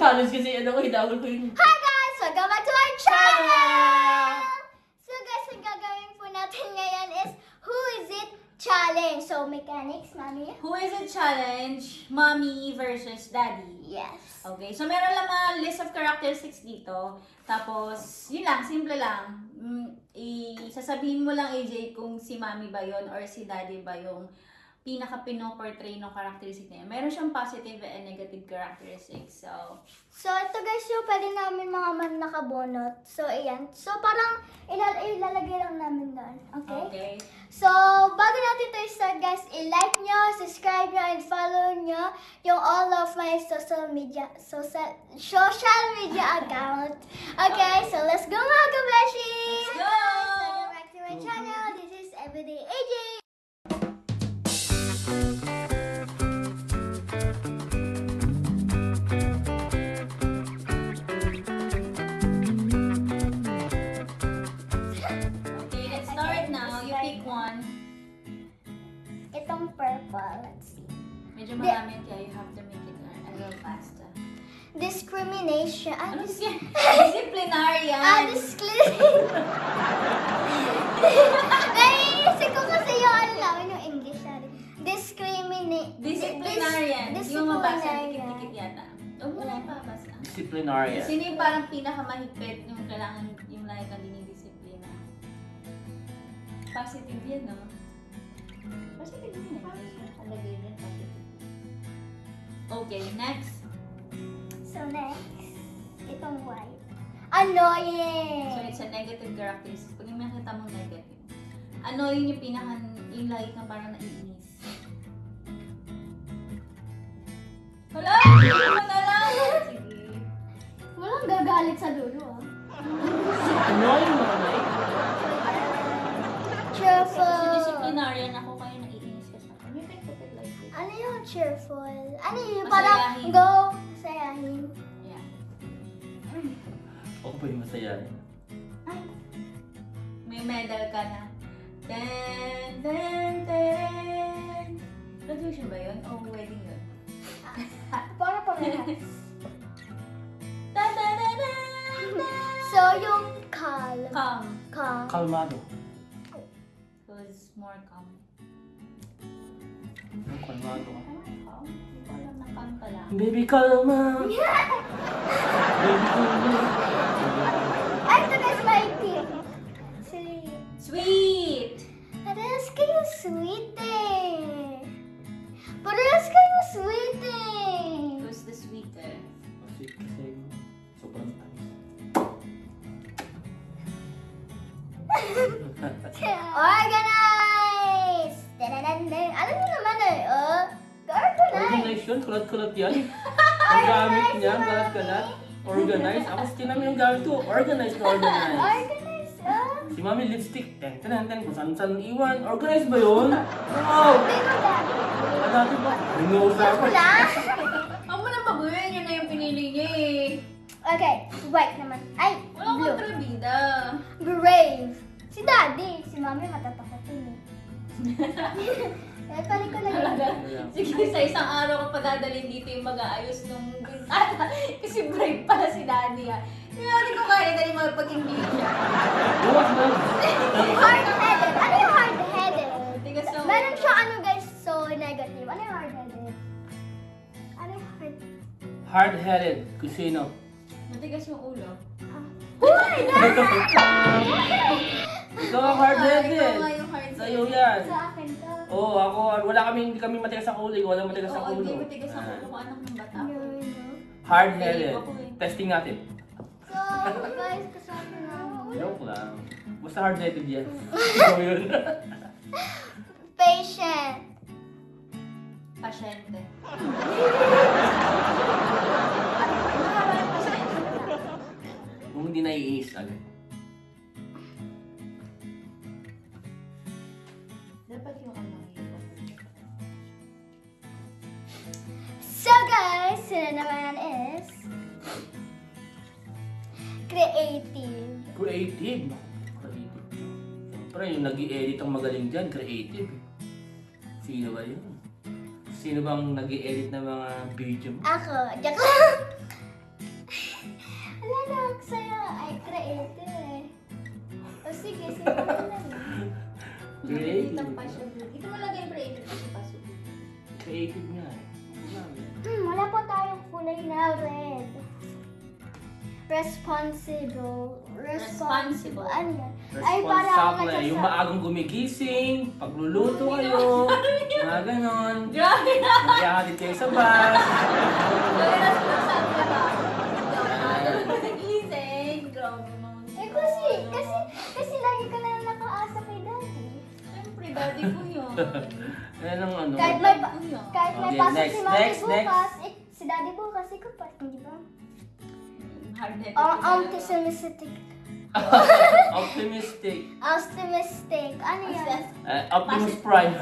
challenge kasi ano ko, hinawal ko yung... Hi guys! Welcome back to our channel! So guys, ang gagawin po natin ngayon is Who Is It Challenge. So mechanics, mami? Who is it challenge? Mommy versus daddy. Yes. Okay, so meron lang mga list of characteristics dito. Tapos, yun lang, simple lang. Sasabihin mo lang, AJ, kung si mommy ba yun or si daddy ba yung pinaka-pino-portray ng characteristic niya. Meron siyang positive and negative characteristics. So ito guys, yung pwede namin mga man nakabonot. So ayan. So parang ilalagay lang namin doon. Okay? Okay. So, bago natin to start guys, i-like nyo, subscribe nyo, and follow nyo yung all of my social media account. Okay, so let's go mga kabeshi! Let's go! Welcome back to my channel. This is Everyday AJ. Okay, let's start now. You pick one. Itong purple, let's see. Medyo marami kaya you have to make it a little faster. Discrimination. Ano siya? Disciplinarian. Naiisip ko kasi yung ano namin, yung English natin. Disciplinarian. Yung mabasa, dikit-dikit yata. Huwag mo na ipabasa. Disciplinarian. Sino yung parang pinakamahigpit yung kailangan yung lahat ng dinidisiplina? Positive yan, no? Positive yan. Nakalagay din positive. Okay, next. So next, itong white. Annoying! So, it's a negative characteristic. Pag yung makita mong negative, ano yun yung yung lagi kang parang naiinis? Wala! Hindi mo na lang! Sige. Walang gagalit sa dulo, ah. Annoying naman eh. Cheerful! So, disciplinarian ako kaya naiinis ka sa akin. You can put it like this. Ano yung cheerful? Ano yung Masayahin. parang go, masayahin. Yeah. Ako pa yung masaya eh. May medal ka na. Ten, ten, ten. Graduation ba yun? O wedding yun? Parang parehas. Ta ta ta ta. So, yung calm. Calm. Calm. Kalmado. Who's more calm? Yung kalmado ka. Calm? Hindi ko alam na calm pala. Baby, kalma. Baby, kalma. Ay, ito guys, my tip. Sweet. Sweet! Parehas kayo sweet eh. Parehas kayo sweet eh. Who's the sweeter? Kasi sobrang tamis. Organize! Dananandang. Alam niyo naman eh, oh. Organize! Organize yun, kulat-kulat yan. Ang gamit niya, kalat-kalat. Organize. Ako sa namin yung gamit ko, organize na organize. Organize, oh. Si Mami lipstick, ten, kung saan iwan. Organize ba yun? Wow! Hindi mo dati. Dati ba? Rinusap. Wala. Ang mo na baguhin, yun na yung pinili niya eh. Okay, white naman. Ay, Wala blue. akong trabida. Brave. Si Daddy. Si Mami matatakot yun eh. Eh, panik ko lang yun. Sige, sa isang araw ko padadalhin dito yung mag-aayos nung bintana. Kasi brave pala si Daddy ah. Hindi ko kaya dali magpag-hindi siya. Bukas na. Hard-headed. Ano yung hard-headed? Tigas ng... Meron siya ano guys, so negative. Ano yung hard-headed? Ano yung hard? Hard-headed. Kusino. Matigas yung ulo. Uy! Ikaw ang hard-headed. Ikaw nga yung hard Sa'yo yan. Sa akin to. Oo, ako, hindi kami matigas sa ulo. Wala matigas sa Oo, ulo. hindi matigas ang ulo ko. Anak ng bata. Yun, no? Hard-headed. Ako eh. Testing natin. So, guys, kasama na. Joke lang. Basta hard-headed yan. Ikaw yun. Patient. Pasyente. Kung hindi naiinis agad. Dapat yung ano So guys, sila naman is creative. Creative. Creative. Siyempre, yung nag-i-edit ang magaling dyan, creative. Sino ba yun? Sino bang nag-i-edit ng mga video mo? Ako, joke lang. Itong possibility. Ito mo lagay creative kasi possibility. Creative nga eh. Mami. Wala pa tayong kulay na red. Responsible. Ano yan? Ay, para ako Responsable. Yung maagang gumigising, pagluluto kayo, mga ganon. Grabe na! Magyahatid kayo sa bus. Grabe na sinasabi ba? Nagising. Grabe naman. Eh, kasi lagi ka na nakaasa kay daddy. Siyempre, daddy ko yun. Yan ang ano. Kahit may Okay, pasok next, si mami next, bukas, si daddy bukas, ikaw pa, di ba? Hard-headed. Optimistic. Optimistic. Optimistic. Ano yan? Optimus Prime.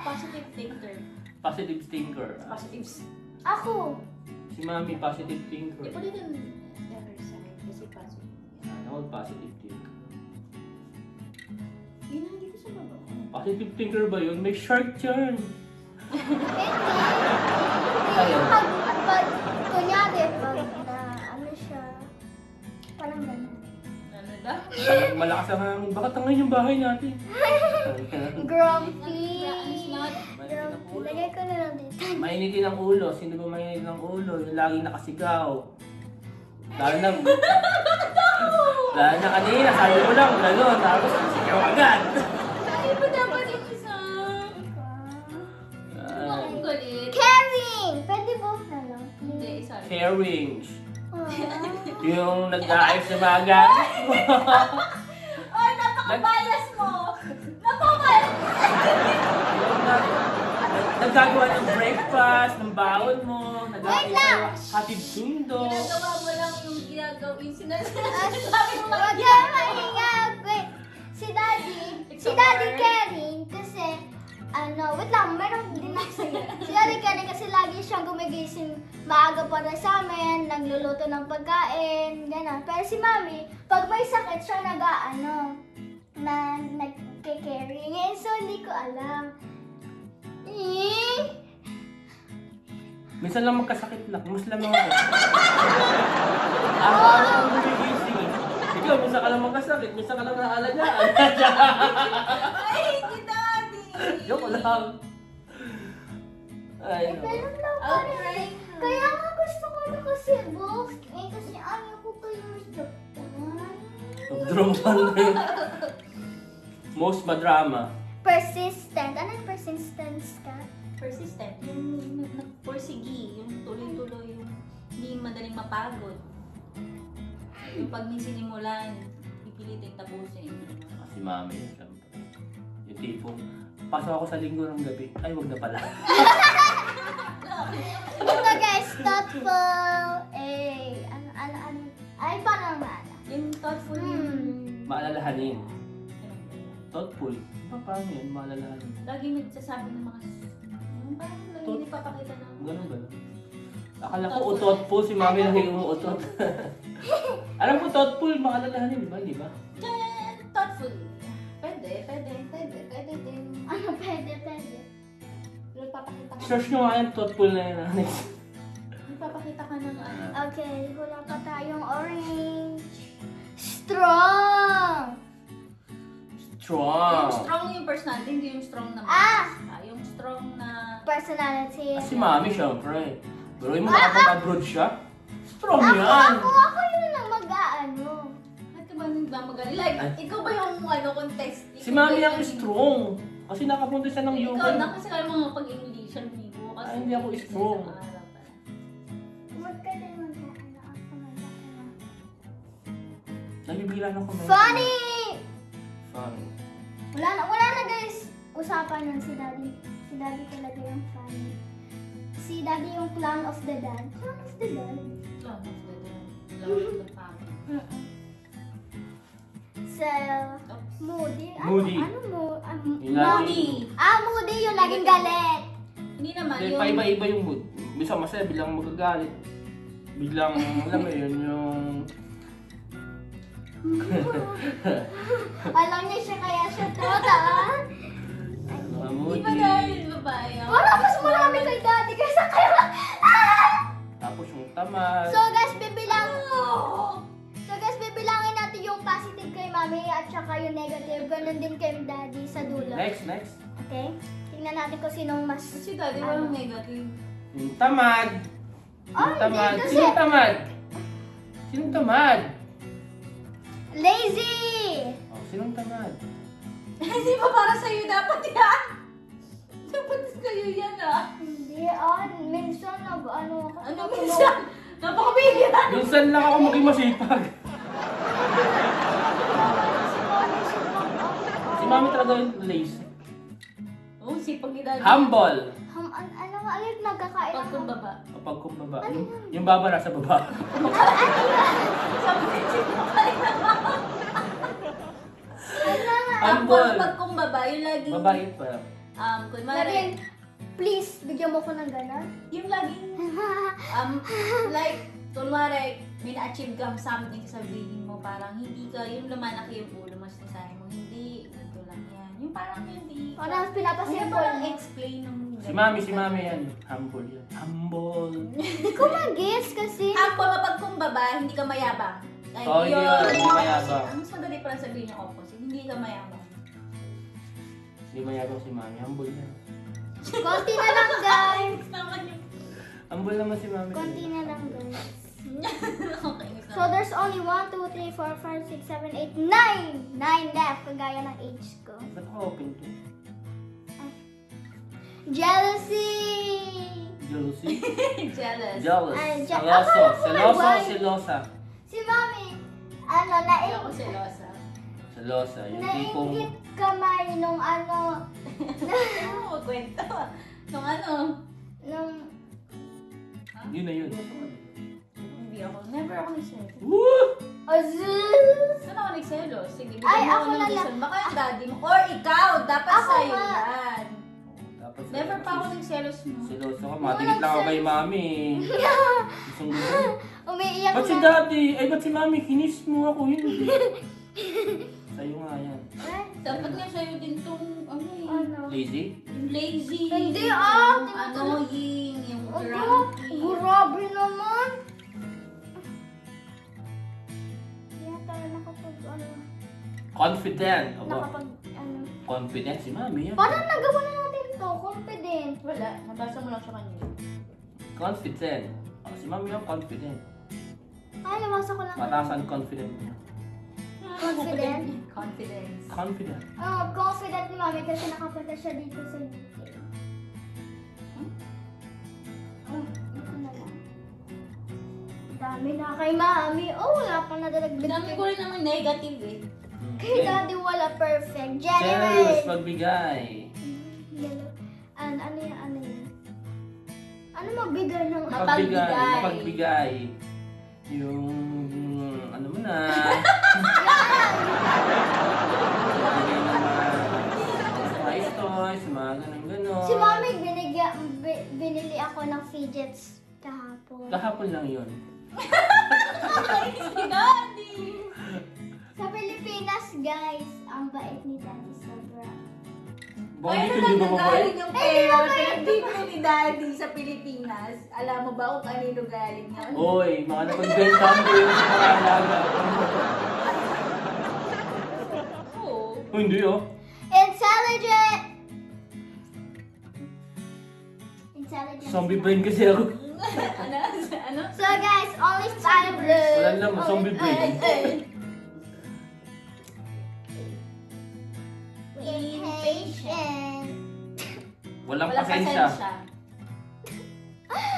Positive thinker. Positive thinker. Positives. Ako. Si Mami, positive thinker. Di po din the other side kasi positive. Ano, positive thinker. Yun ang dito sa baba. Positive thinker ba yun? May shark turn. Hindi yung kunyari, pag na, ano siya, parang gano'n. Ano daw? Malakas ang hangin. Bakit tangayin yung bahay natin? Grumpy. It's not. Grumpy. Lagay ko na lang dito. Mainitin ang ulo. Sino ba mainitin ang ulo? Yung laging nakasigaw. Lalo na... Lalo na kanina, sabi ko lang, gano'n. Tapos sigaw agad. Ay, ba dapat yung isa? Ang galit. Caring! Pwede both na lang. Hindi, isa. Caring. Ah. Yung nag-aayos sa mga gamit mo. Ay, napaka-bias mo! Napaka-bias! Nagagawa ng breakfast, ng baon mo. Wait lang! Hatid sundo. Ginagawa mo lang yung ginagawa yung sinasabi mo Huwag lang. ka mahinga. Wait. Si Daddy caring kasi, wait lang, meron din ako sa'yo. Si Daddy caring kasi lagi siyang gumigising maaga para sa amin, nagluluto ng pagkain, gano'n. Pero si Mami, pag may sakit siya nagke-caring. So, hindi ko alam. Minsan lang magkasakit lang. Mas lang ako. Araw-araw ang gumigising eh. Ikaw, minsan ka lang magkasakit. Minsan ka lang naalagaan. Ay, hindi daddy! Joke lang. Ay, no. Ganun lang Outright. pare. Kaya nga gusto ko na kasi box. Kasi ayaw ko kayo saktan. Drama na yun. Most madrama. Persistent. Anong persistence ka? Persistent. Yung nagpursigi, yung tuloy-tuloy, yung hindi madaling mapagod. Yung pag may sinimulan, pipilitin tapusin. Si Mami, siyempre. Yung tipong, pasok ako sa linggo ng gabi. Ay, wag na pala. Ito guys, thoughtful. Ay, parang maala. Yung thoughtful yung... Maalalahanin. Thoughtful. Paano yun? Maalalahanin. Lagi nagsasabi ng mga... Yung parang lagi nagpapakita ng... Ganun ba? Akala ko utot po si Mami na yung umuutot. Alam ko thoughtful, maalalahanin, di ba? Di ba? Thoughtful. Pwede din. Ano, pwede. Nagpapakita ka. Search nyo nga yung thoughtful na yun. Nagpapakita ka ng ano. Okay, wala pa tayong orange. Strong! Strong. Yung strong yung personality, hindi yung strong na yung strong na... Personality. Si Mami, syempre. Pero yung nakapag-abroad siya, strong yan. Ako yun ang mag-aano. Bakit ka ba nagmamagali? Like, ikaw ba yung contest? Si Mami ang strong. Kasi nakapunta siya ng Ikaw UK. na kasi kaya mga pag-Englishan bibo. Kasi Ay, hindi ako strong. Huwag ka din mag-aano. Ako mag-aano. Nabibilan ako ng... Funny! Funny. Wala na guys. Usapan nun si Daddy. Si Daddy talaga yung funny. Si Daddy yung clown of the dad. Clown of the dad? So, Moody. Moody. Ano mo? Yung lagi- Moody yung laging galit. Hindi naman Hindi, yung... paiba-iba yung mood. Bisa masaya, biglang magagalit. Biglang, alam mo yun, yung... Alam niya siya kaya siya tota. Mga Di moody. ba dahil babae ako? Parang mas marami kay Daddy kaysa kayo. Tapos yung tamad. So guys, bibilangin natin yung positive kay Mami at saka yung negative. Ganun din kay daddy sa dulo. Next. Okay? Tingnan natin kung sinong mas... Si daddy walang negative. Yung tamad. Oh, hindi, kasi- Sinong tamad? Sinong tamad? Lazy! Oh, sinong tamad? Hindi ba para sa'yo dapat yan? Dapat kayo yan ah. Hindi, minsan ano ako. Ano minsan? Napakabigyan. Minsan lang ako maging masipag. Si mami talaga yung lazy. Oh, sipag ni daddy. Humble. Ano nga, alin nagkakain ako. Pagkumbaba. Kapag kumbaba. Yung baba nasa baba. Sabi ko, sipag kayo na. Humble. Pagkumbaba, yung laging... Babayit pa. Kunwari, Laging, please, bigyan mo ko ng gano'n. yung laging, like, kunwari, may na-achieve kang something, sasabihin mo, parang hindi ka, yung lumalaki yung ulo mo, sinasabi mo, hindi, ito lang yan. Yung parang hindi ka, Parang pinapasimple parang mo. explain ng... Si mami yan. Humble yan. Humble. Hindi ko mag-guess kasi. Humble, mapagkumbaba, hindi ka mayabang. Ay, Oo, hindi yun. hindi mayabang. Ang mas madali pala sabihin yung opposite, hindi ka mayabang. Hindi mayabang si mami. Humble yan. Konti na lang, guys. Naman yung... Humble naman si mami. Konti na lang, guys. Okay, So, there's only 1, 2, 3, 4, 5, 6, 7, 8, 9! 9 left, kagaya ng age ko. Ba't ako open to? Jealousy! Jealousy? jealous. Jealous. Ay, Seloso. ako Seloso o nag-why? selosa? Si Mami, Hindi ako selosa. Selosa. Yung tipong... nainggit kamay nung Ano mo kwento? Nung ano? nung, Yun na yun. Hindi ako. Never ako nagselos. Woo! Azul! Saan ako nagselos? Sige, Ay, bigyan mo ako ako ng na lang. reason. Baka yung daddy mo. Or ikaw. Dapat Ako sa'yo nga. yan. Dapat Never pa ako nagselos mo. Seloso ka. Matigit lang ako kay mami. Gustong gusto. Umiiyak Ba't si na. daddy? Ay, ba't si mami? Kinis mo ako. Hindi. Sa'yo nga yan. Ay, Dapat nga sa'yo din tong ano eh. ano? Lazy? Yung lazy. Hindi, yung tinutulog. annoying. Yung Opo, grumpy. grabe naman. Hindi na tayo Confident. Aba, nakapag, confident si mami yan. Parang nagawa na natin to, confident. Wala. Nabasa mo lang sa kanya. Confident. Oh, si mami yung confident. Ay, nabasa ko lang. Mataas ang confident niya. Confident? Confidence. Confident. Confident ni Mami kasi nakapunta siya dito sa UK. Ito na lang. Dami na kay Mami. Oh, wala pang nadalagdag. Dami ko rin naman negative eh. Kay Daddy wala perfect. Generous Generous. pagbigay. Ano yan? Ano magbigay ng Mapagbigay. Mapagbigay. Yung ano mo na. Magbigay naman. Toys, toys, mga ganun-ganun. Si Mami, binili ako ng fidgets kahapon. Kahapon lang yun. Si daddy! Sa Pilipinas, guys, ang bait ni Daddy sobra. Bakit Kaya hindi ba mabait? galing yung pera pinagdito ni daddy sa Pilipinas. Alam mo ba kung kanino galing yun? Oy, mga napagbenta mo yun sa mga alaga. Oo. Oh, hindi oh. Intelligent! Zombie brain kasi ako. Ano? So guys, only 5 left. Wala lang, zombie brain. Impatient. Walang Walang pasensya.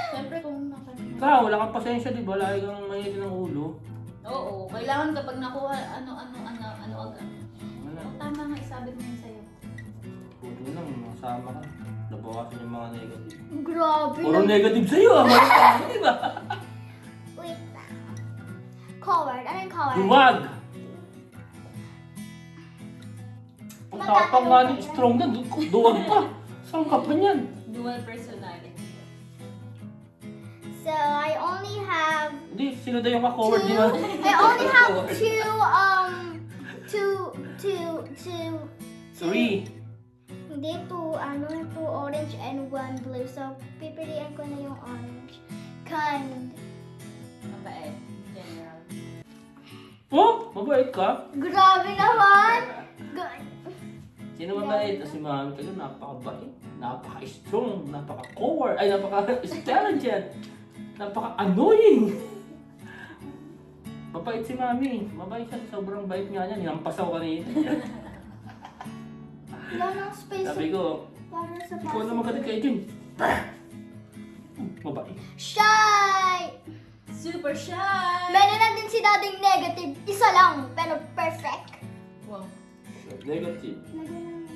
Siyempre kung nakanina. Ikaw, wala kang pasensya, di ba? Lagi kang mainit ng ulo. Oo, kailangan kapag nakuha, ano agad. Wala. Tama nga, isabi mo yun sa'yo. Buti na lang, masama ka. Nabawasan yung mga negative. Grabe Puro lang. negative sa'yo, ah. Mali ka, di ba? Wait lang. Coward. Ano yung coward? Duwag! Ang tapang nga ni strong na, duwag pa. Saan ka pa niyan? Dual personality. So, I only have Hindi, sino daw yung ka-coward di ba? I only have two, 3. hindi, two orange and 1 blue. So, pipiliin ko na yung orange. Kind. Mabait. General. Oh, Mabait ka? Grabe naman! Sino mabait? Si Mami talaga napakabait. Napaka-strong. Napaka-coward. Ay, napaka-intelligent. Napaka-annoying. Mabait si Mami. Mabait siya. Sobrang bait nga niya. Ninampasaw kanina. Wala nang space Sabi ko, para sa ikaw naman katit kay Jun. Mabait. Shy! Super shy! Meron lang din si Dading negative. Isa lang, pero perfect. Wow. Negative.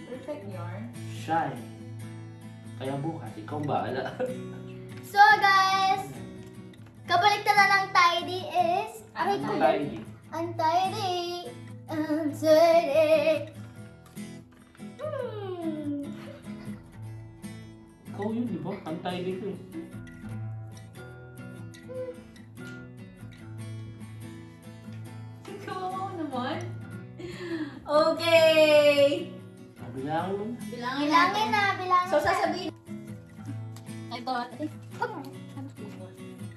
Perfect yarn. Shy. Kaya bukas, ikaw bahala. So guys, kabaliktaran ng tidy is... Aray ko Tidy. Untidy. Untidy. Hmm. Ikaw yun, di ba? Ang tidy ko eh. Ikaw naman. Okay. Bilangin mo na. Bilangin Bilangin natin. na, bilangin So, na. sasabihin. I got, Huwag mo.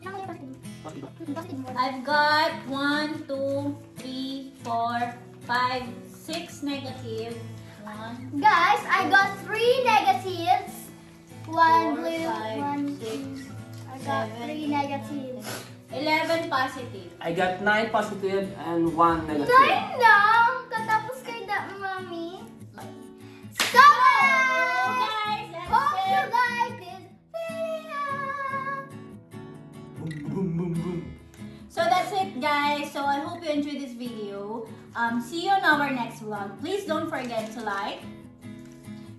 Bilangin na, Bakit ba? basket mo. I've got 1, 2, 3, 4, 5, 6 negative. 1, Guys, I got 3 negatives. 1 4, blue, 1 5, 6, I got 7, 3 negatives. 11 positive. I got 9 positive and 1 negative. 9 lang! Katapos kay Mami. So, guys, that's hope you it. like this video. Boom, boom, boom, boom. So that's it, guys. So I hope you enjoyed this video. See you on our next vlog. Please don't forget to like,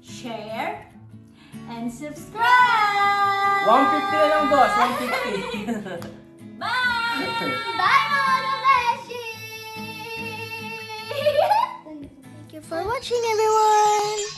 share, and subscribe. 150 na lang, boss. 150. Bye! Bye, mga beshi! Thank you for watching, everyone!